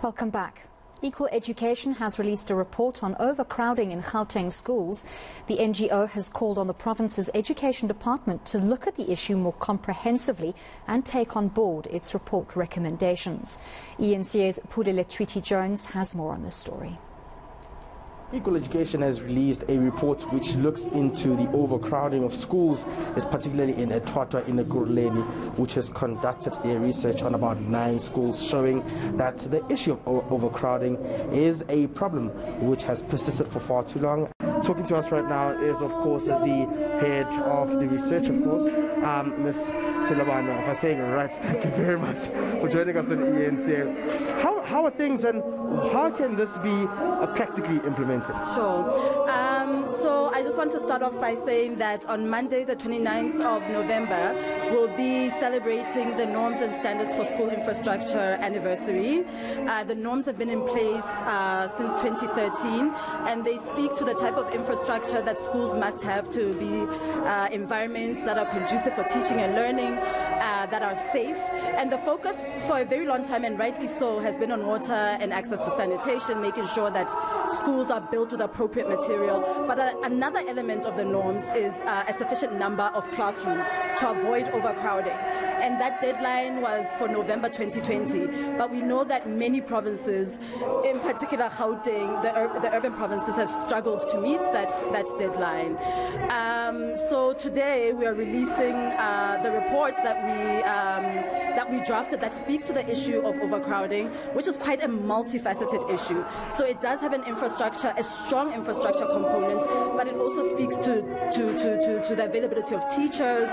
Welcome back. Equal Education has released a report on overcrowding in Gauteng schools. The NGO has called on the province's education department to look at the issue more comprehensively and take on board its report recommendations. eNCA's Pule Letshwiti-Jones has more on this story. Equal Education has released a report which looks into the overcrowding of schools, particularly in eThwatwa in Ekurhuleni, which has conducted their research on about 9 schools, showing that the issue of overcrowding is a problem which has persisted for far too long. Talking to us right now is, of course, the head of the research, of course, Ms. Silabano. If I'm saying it right, thank you very much for joining us on eNCA. How are things and how can this be practically implemented? Sure. So I just want to start off by saying that on Monday, the 29th of November, we'll be celebrating the Norms and Standards for School Infrastructure anniversary. The norms have been in place since 2013, and they speak to the type of infrastructure that schools must have to be environments that are conducive for teaching and learning, that are safe. And the focus for a very long time, and rightly so, has been on water and access to sanitation, making sure that schools are built with appropriate material. But another element of the norms is a sufficient number of classrooms to avoid overcrowding. And that deadline was for November 2020. But we know that many provinces, in particular Gauteng, the urban provinces, have struggled to meet that deadline. So today we are releasing the report that we drafted that speaks to the issue of overcrowding, which is quite a multifaceted issue. So it does have an infrastructure, a strong infrastructure component, but it also speaks to the availability of teachers,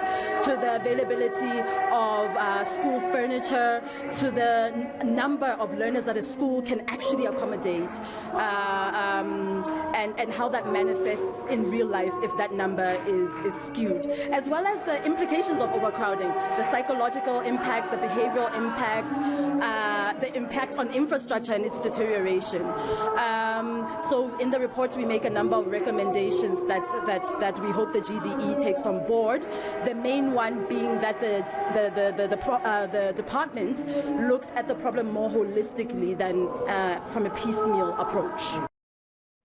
to the availability of school furniture, to the number of learners that a school can actually accommodate, and how that manifests in real life if that number is skewed, as well as the implications of overcrowding, the psychological impact, the behavioral impact, the impact on infrastructure and its deterioration. So in the report we make a number of recommendations that we hope the GDE takes on board. The main one being that the department looks at the problem more holistically than from a piecemeal approach.